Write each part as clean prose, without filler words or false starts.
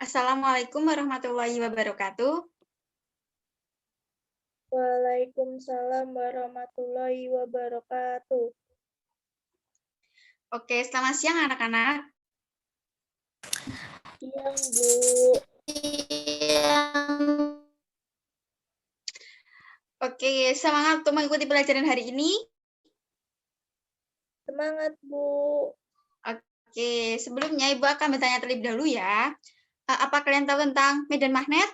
Assalamualaikum warahmatullahi wabarakatuh. Waalaikumsalam warahmatullahi wabarakatuh. Oke, selamat siang anak-anak. Siang, Bu. Oke, semangat untuk mengikuti pelajaran hari ini. Semangat, Bu. Oke, sebelumnya Ibu akan bertanya terlebih dahulu ya. Apa kalian tahu tentang medan magnet?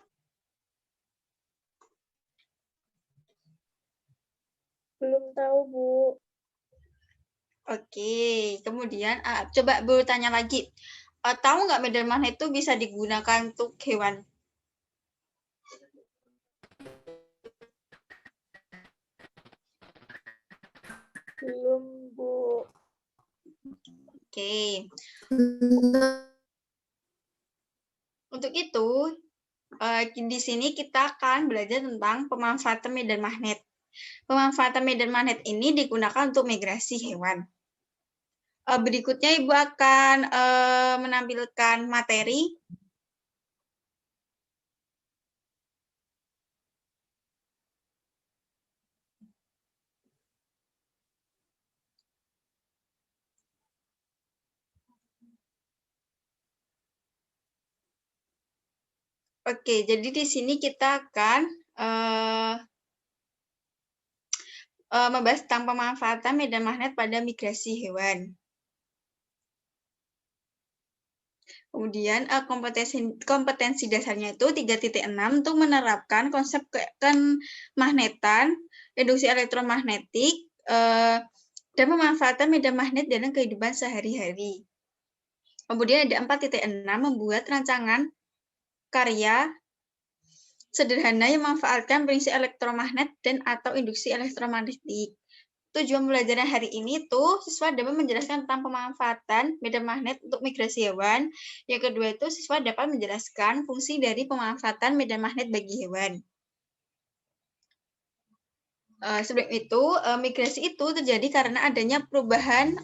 Belum tahu, Bu. Oke, kemudian coba Bu tanya lagi. Tahu nggak medan magnet itu bisa digunakan untuk hewan? Belum, Bu. Oke. Untuk itu, di sini kita akan belajar tentang pemanfaatan medan magnet. Pemanfaatan medan magnet ini digunakan untuk migrasi hewan. Berikutnya Ibu akan menampilkan materi. Oke, jadi di sini kita akan membahas tentang pemanfaatan medan magnet pada migrasi hewan. Kemudian kompetensi dasarnya itu 3.6 untuk menerapkan konsep kemagnetan, induksi elektromagnetik, dan pemanfaatan medan magnet dalam kehidupan sehari-hari. Kemudian ada 4.6 membuat rancangan karya sederhana yang memanfaatkan prinsip elektromagnet dan atau induksi elektromagnetik. Tujuan pembelajaran hari ini tuh siswa dapat menjelaskan tentang pemanfaatan medan magnet untuk migrasi hewan. Yang kedua itu siswa dapat menjelaskan fungsi dari pemanfaatan medan magnet bagi hewan. Sebelum itu, migrasi itu terjadi karena adanya perubahan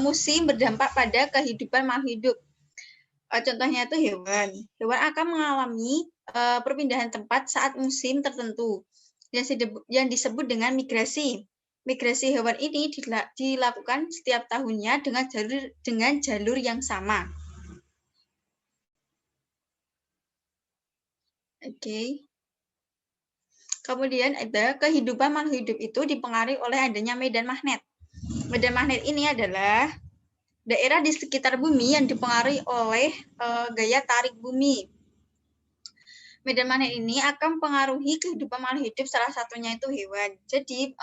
musim berdampak pada kehidupan makhluk hidup. Contohnya itu hewan. Hewan akan mengalami perpindahan tempat saat musim tertentu yang disebut dengan migrasi. Migrasi hewan ini dilakukan setiap tahunnya dengan jalur yang sama. Oke. Kemudian ada kehidupan makhluk hidup itu dipengaruhi oleh adanya medan magnet. Medan magnet ini adalah daerah di sekitar bumi yang dipengaruhi oleh gaya tarik bumi. Medan magnet ini akan mempengaruhi kehidupan makhluk hidup, salah satunya itu hewan. Jadi,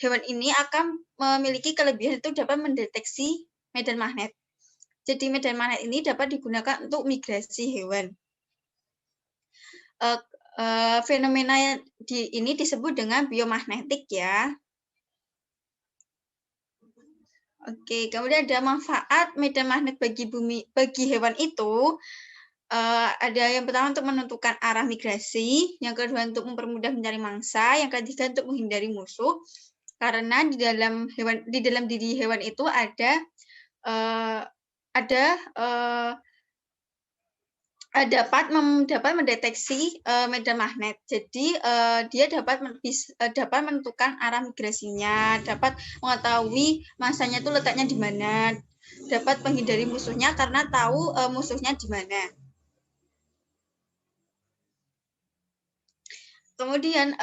hewan ini akan memiliki kelebihan itu dapat mendeteksi medan magnet. Jadi, medan magnet ini dapat digunakan untuk migrasi hewan. Fenomena ini disebut dengan biomagnetik ya. Oke, kemudian ada manfaat medan magnet bagi hewan itu. Ada yang pertama untuk menentukan arah migrasi, yang kedua untuk mempermudah mencari mangsa, yang ketiga untuk menghindari musuh. Karena di dalam diri hewan itu dapat mendeteksi medan magnet. Jadi dia dapat menentukan arah migrasinya, dapat mengetahui mangsanya itu letaknya di mana, dapat menghindari musuhnya karena tahu musuhnya di mana. Kemudian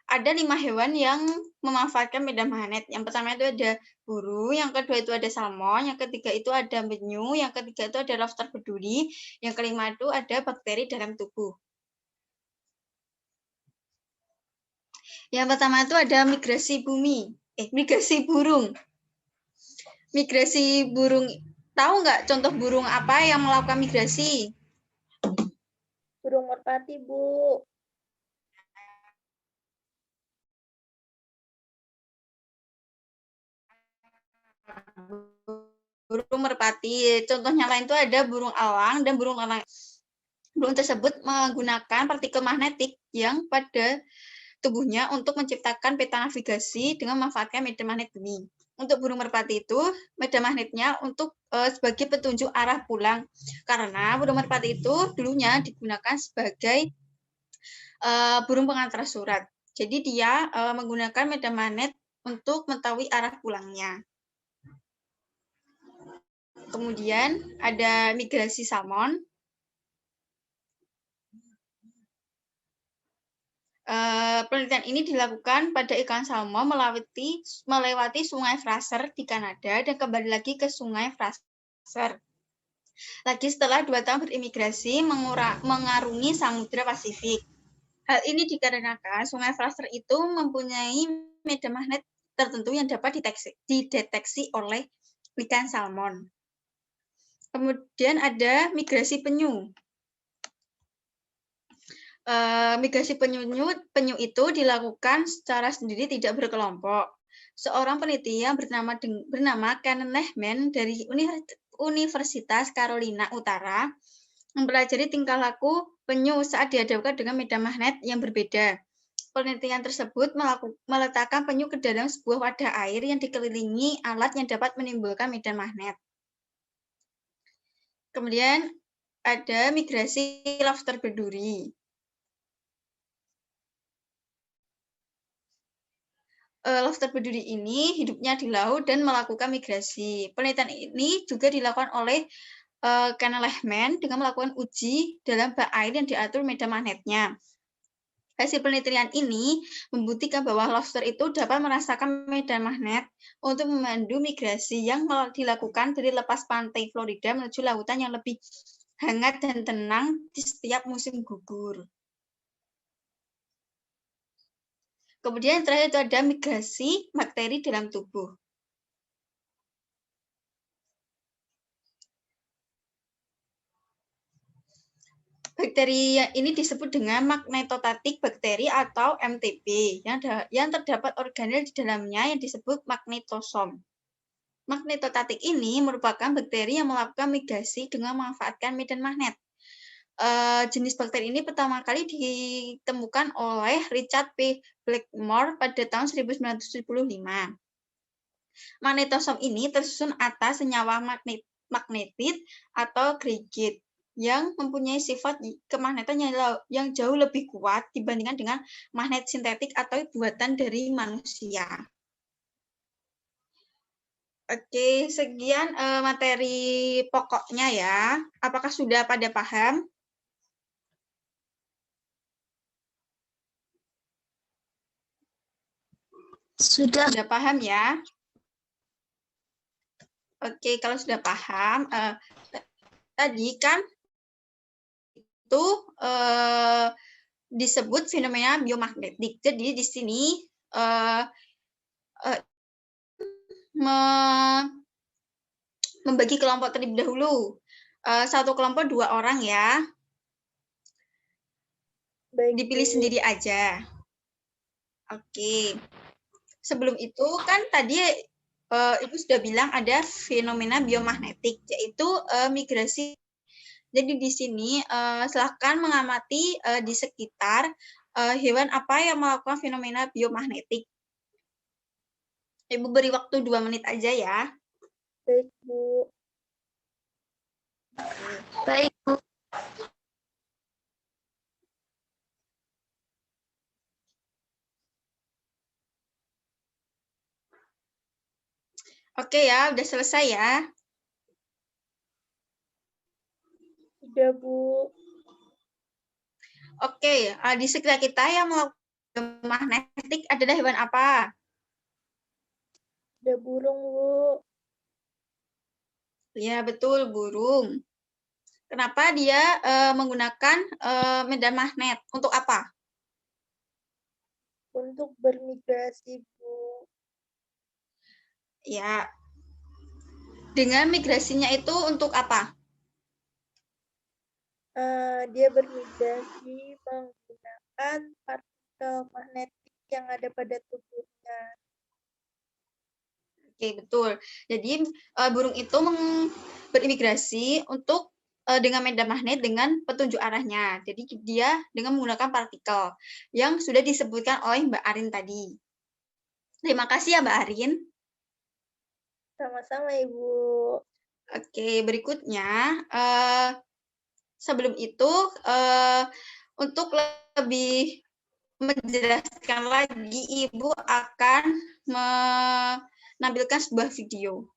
ada 5 hewan yang memanfaatkan medan magnet. Yang pertama itu ada burung, yang kedua itu ada salmon, yang ketiga itu ada penyu, yang ketiga itu ada lobster berduri, yang kelima itu ada bakteri dalam tubuh. Yang pertama itu ada migrasi burung. Migrasi burung, tahu nggak contoh burung apa yang melakukan migrasi? Burung merpati, Bu. Burung merpati. Contohnya lain itu ada burung elang dan burung elang. Burung tersebut menggunakan partikel magnetik yang pada tubuhnya untuk menciptakan peta navigasi dengan memanfaatkan medan magnet bumi. Untuk burung merpati itu medan magnetnya untuk sebagai petunjuk arah pulang. Karena burung merpati itu dulunya digunakan sebagai burung pengantar surat. Jadi dia menggunakan medan magnet untuk mengetahui arah pulangnya. Kemudian ada migrasi salmon. Penelitian ini dilakukan pada ikan salmon melewati Sungai Fraser di Kanada dan kembali lagi ke Sungai Fraser. Lagi setelah 2 tahun berimigrasi mengarungi Samudra Pasifik. Hal ini dikarenakan Sungai Fraser itu mempunyai medan magnet tertentu yang dapat dideteksi oleh ikan salmon. Kemudian ada migrasi penyu. Migrasi penyu itu dilakukan secara sendiri tidak berkelompok. Seorang peneliti yang bernama Kenneth Lehman dari Universitas Carolina Utara mempelajari tingkah laku penyu saat dihadapkan dengan medan magnet yang berbeda. Penelitian tersebut meletakkan penyu ke dalam sebuah wadah air yang dikelilingi alat yang dapat menimbulkan medan magnet. Kemudian ada migrasi lobster berduri. Lobster berduri ini hidupnya di laut dan melakukan migrasi. Penelitian ini juga dilakukan oleh Kenneth Lehman dengan melakukan uji dalam bak air yang diatur medan magnetnya. Hasil penelitian ini membuktikan bahwa lobster itu dapat merasakan medan magnet untuk memandu migrasi yang dilakukan dari lepas pantai Florida menuju lautan yang lebih hangat dan tenang di setiap musim gugur. Kemudian yang terakhir itu ada migrasi bakteri dalam tubuh. Bakteri ini disebut dengan magnetotatik bakteri atau MTB yang terdapat organel di dalamnya yang disebut magnetosom. Magnetotatik ini merupakan bakteri yang melakukan migrasi dengan memanfaatkan medan magnet. Jenis bakteri ini pertama kali ditemukan oleh Richard P. Blackmore pada tahun 1975. Magnetosom ini tersusun atas senyawa magnetit atau greigit yang mempunyai sifat kemagnetan yang jauh lebih kuat dibandingkan dengan magnet sintetik atau buatan dari manusia. Oke, sekian materi pokoknya ya. Apakah sudah pada paham? Sudah. Sudah paham ya? Oke, kalau sudah paham, tadi kan itu disebut fenomena biomagnetik. Jadi di sini membagi kelompok terlebih dahulu. Satu kelompok 2 orang ya. Baik, Dipilih Bu. sendiri aja. Oke. Sebelum itu kan tadi Ibu sudah bilang ada fenomena biomagnetik, yaitu migrasi. Jadi di sini silakan mengamati di sekitar hewan apa yang melakukan fenomena biomagnetik. Ibu beri waktu 2 menit aja ya. Baik, Bu. Baik, Bu. Oke ya, udah selesai ya. Sudah, Bu. Oke, di sekitar kita yang melakukan magnetik adalah hewan apa? Ada burung, Bu. Ya, betul, burung. Kenapa dia menggunakan medan magnet? Untuk apa? Untuk bermigrasi, Bu. Ya. Dengan migrasinya itu untuk apa? Dia bermigrasi menggunakan partikel magnetik yang ada pada tubuhnya. Oke, betul. Jadi burung itu berimigrasi untuk dengan medan magnet dengan petunjuk arahnya. Jadi dia dengan menggunakan partikel yang sudah disebutkan oleh Mbak Arin tadi. Terima kasih ya Mbak Arin. Sama-sama, Ibu. Oke, berikutnya, sebelum itu, untuk lebih menjelaskan lagi, Ibu akan menampilkan sebuah video.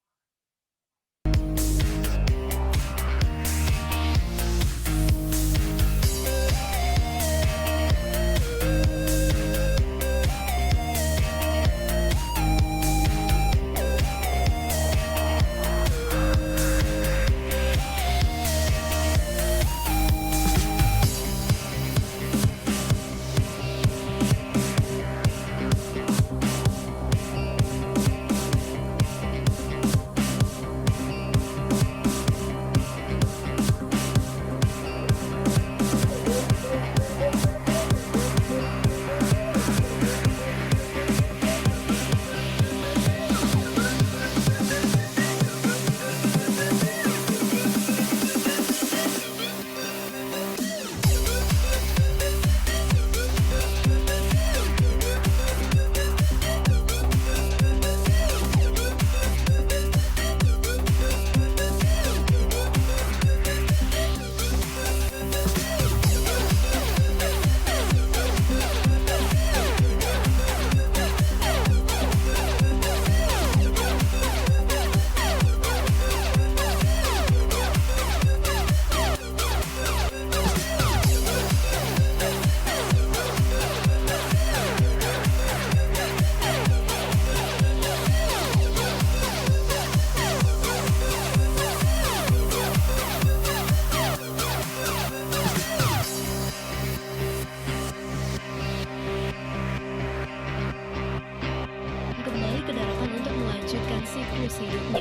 Kembali ke daratan untuk melanjutkan siklus hidupnya.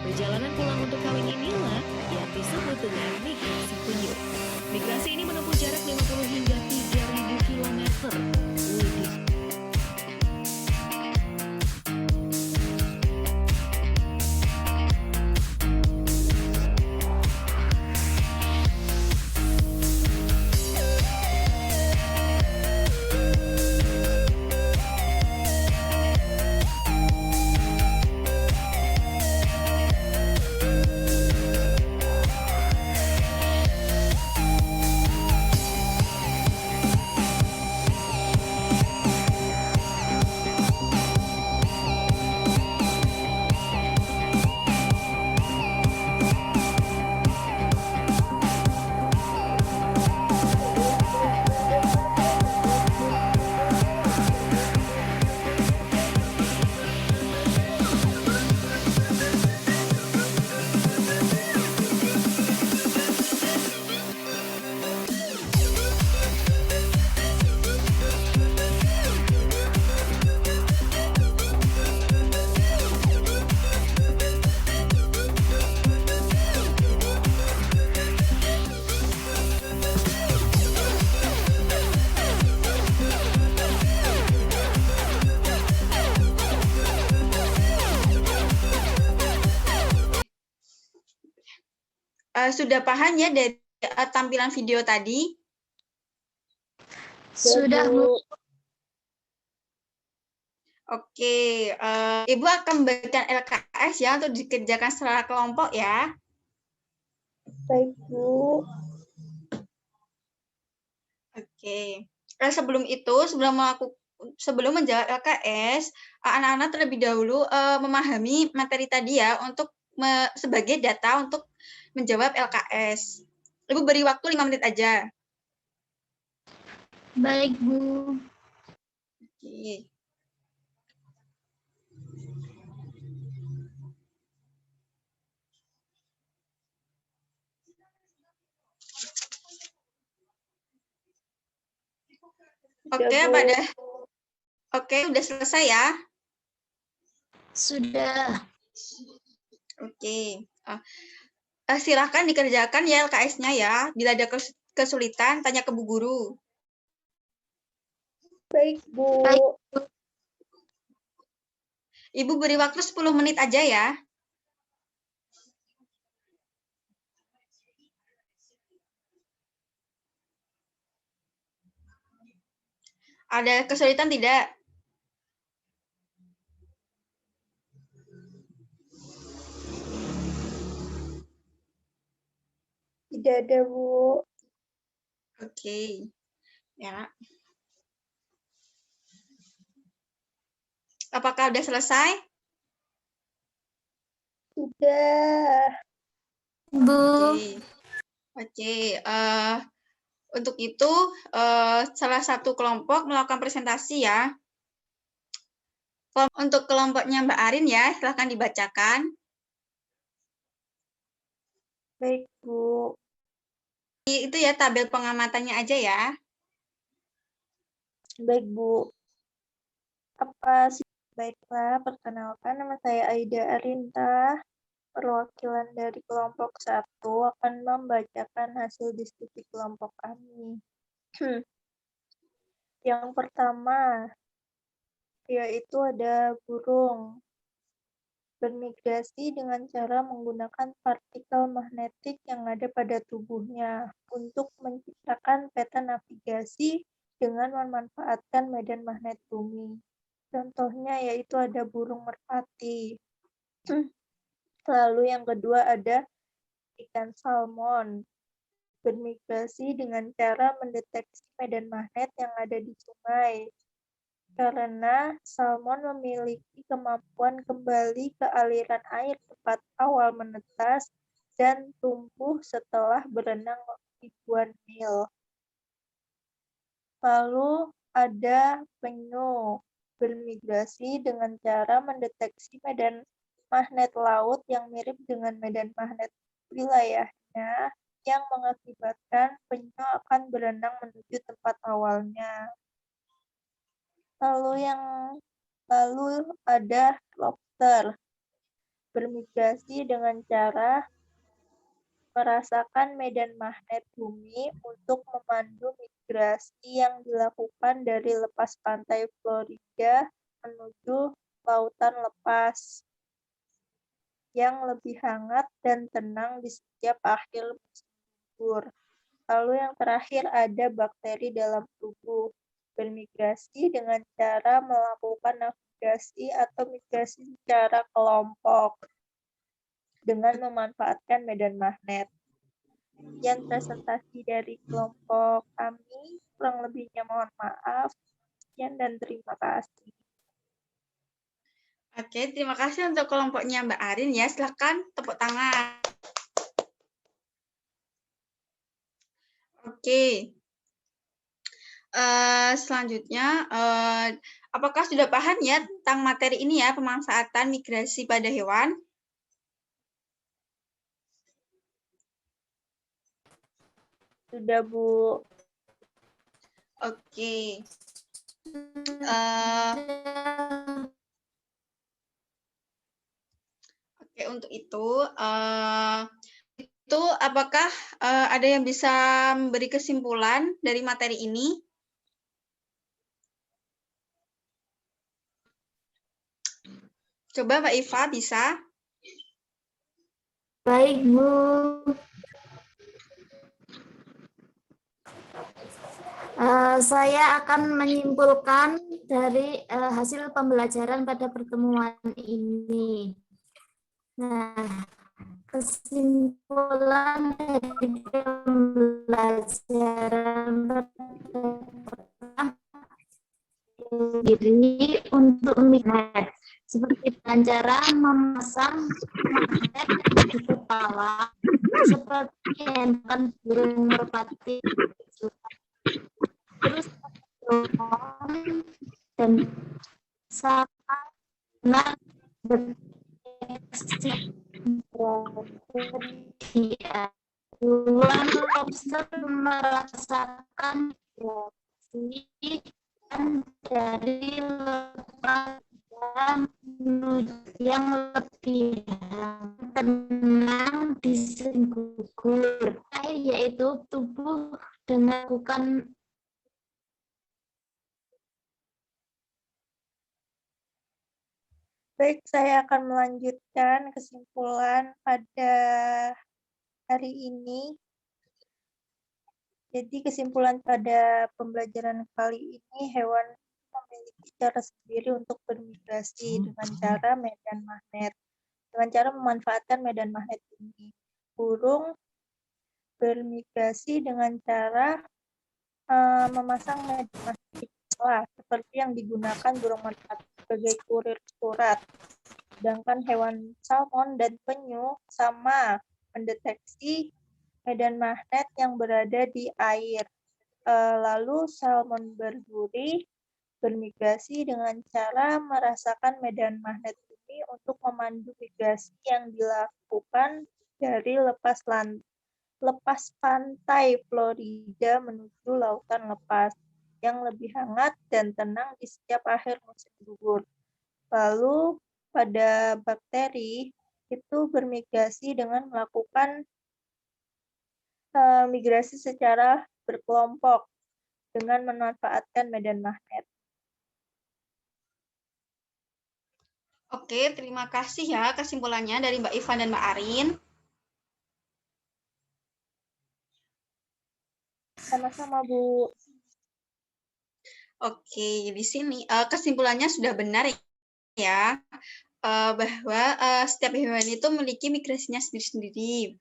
Perjalanan pulang untuk kawin inilah yang disebut dengan migrasi penyu. Migrasi ini menempuh jarak 50 hingga 3.000 km. Widih. Sudah paham ya dari tampilan video tadi? Sudah, Bu. Oke, Ibu akan memberikan LKS ya untuk dikerjakan secara kelompok ya. Baik, Bu. Oke. Sebelum itu, sebelum menjawab LKS, anak-anak terlebih dahulu memahami materi tadi ya untuk sebagai data untuk menjawab LKS. Ibu beri waktu 5 menit aja. Baik, Bu. Oke. Oke, udah selesai ya? Sudah. Oke. Silakan dikerjakan ya LKS-nya ya. Bila ada kesulitan, tanya ke Bu Guru. Baik, Bu. Baik. Ibu beri waktu 10 menit aja ya. Ada kesulitan tidak? Tidak ada, Bu. Oke. Ya. Apakah udah selesai? Sudah. Bu. Oke. Oke. Untuk itu, salah satu kelompok melakukan presentasi ya. Untuk kelompoknya Mbak Arin ya, silahkan dibacakan. Baik, Bu. Itu ya tabel pengamatannya aja ya. Baik, Bu. Apa sih? Baiklah, perkenalkan nama saya Aida Arinta. Perwakilan dari kelompok 1 akan membacakan hasil diskusi kelompok kami. Yang pertama, yaitu ada burung. Bermigrasi dengan cara menggunakan partikel magnetik yang ada pada tubuhnya untuk menciptakan peta navigasi dengan memanfaatkan medan magnet bumi. Contohnya yaitu ada burung merpati. Lalu yang kedua ada ikan salmon. Bermigrasi dengan cara mendeteksi medan magnet yang ada di sungai. Karena salmon memiliki kemampuan kembali ke aliran air tempat awal menetas dan tumbuh setelah berenang ribuan mil. Lalu ada penyu, bermigrasi dengan cara mendeteksi medan magnet laut yang mirip dengan medan magnet wilayahnya yang mengakibatkan penyu akan berenang menuju tempat awalnya. Lalu ada lobster, bermigrasi dengan cara merasakan medan magnet bumi untuk memandu migrasi yang dilakukan dari lepas pantai Florida menuju lautan lepas yang lebih hangat dan tenang di setiap akhir musim libur. Lalu yang terakhir ada bakteri dalam tubuh, bermigrasi dengan cara melakukan navigasi atau migrasi secara kelompok dengan memanfaatkan medan magnet. Yang presentasi dari kelompok kami, kurang lebihnya mohon maaf. Sekian dan terima kasih. Oke, terima kasih untuk kelompoknya Mbak Arin ya. Silakan tepuk tangan. Oke. Selanjutnya, apakah sudah paham ya tentang materi ini ya, pemanfaatan migrasi pada hewan? Sudah, Bu. Oke. Oke, untuk itu apakah ada yang bisa memberi kesimpulan dari materi ini? Coba Mbak Iva bisa? Baik, Bu. Saya akan menyimpulkan dari hasil pembelajaran pada pertemuan ini. Nah, kesimpulan dari pembelajaran pertama diri untuk magnet seperti dengan cara memasang magnet di kepala seperti handphone burung merpati, terus dan sangat berdeteksi hewan lobster merasakan reaksi dari lepas yang lebih tenang di gugur air, yaitu tubuh dengan melakukan Baik, saya akan melanjutkan kesimpulan pada hari ini. Jadi kesimpulan pada pembelajaran kali ini, hewan memiliki cara sendiri untuk bermigrasi dengan cara medan magnet. Dengan cara memanfaatkan medan magnet ini. Burung bermigrasi dengan cara memasang media seperti yang digunakan burung merpati sebagai kurir surat. Sedangkan hewan salmon dan penyu sama mendeteksi medan magnet yang berada di air. Lalu salmon berduri bermigrasi dengan cara merasakan medan magnet bumi untuk memandu migrasi yang dilakukan dari lepas pantai Florida menuju lautan lepas yang lebih hangat dan tenang di setiap akhir musim gugur. Lalu pada bakteri itu bermigrasi dengan melakukan migrasi secara berkelompok dengan memanfaatkan medan magnet. Oke, terima kasih ya kesimpulannya dari Mbak Ivan dan Mbak Arin. Sama-sama, Bu. Oke, di sini kesimpulannya sudah benar ya, bahwa setiap hewan itu memiliki migrasinya sendiri-sendiri.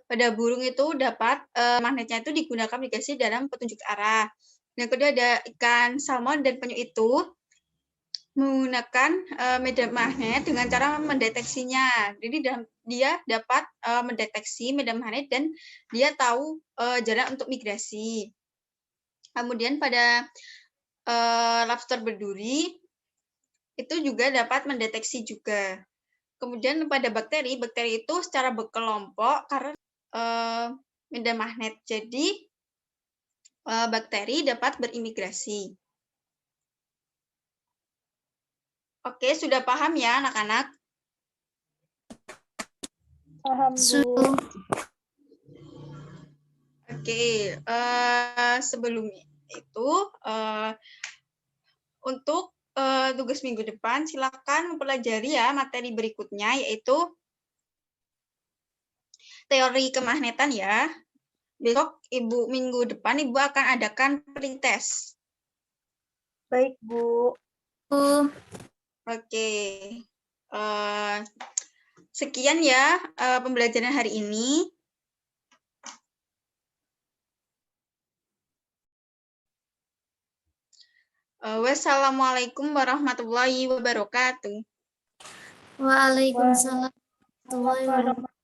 Pada burung itu dapat magnetnya itu digunakan migrasi dalam petunjuk arah. Yang kedua ada ikan salmon dan penyu itu menggunakan medan magnet dengan cara mendeteksinya. Jadi dia dapat mendeteksi medan magnet dan dia tahu jarak untuk migrasi. Kemudian pada lobster berduri itu juga dapat mendeteksi juga. Kemudian pada bakteri itu secara berkelompok karena medan magnet. Jadi bakteri dapat berimigrasi. Oke, sudah paham ya anak-anak? Paham, Bu. Oke, sebelum itu untuk tugas minggu depan silakan mempelajari ya materi berikutnya yaitu teori kemagnetan ya. Besok minggu depan Ibu akan adakan pretest. Baik, Bu. Oke. Sekian ya pembelajaran hari ini. Wassalamualaikum warahmatullahi wabarakatuh. Waalaikumsalam warahmatullahi wabarakatuh.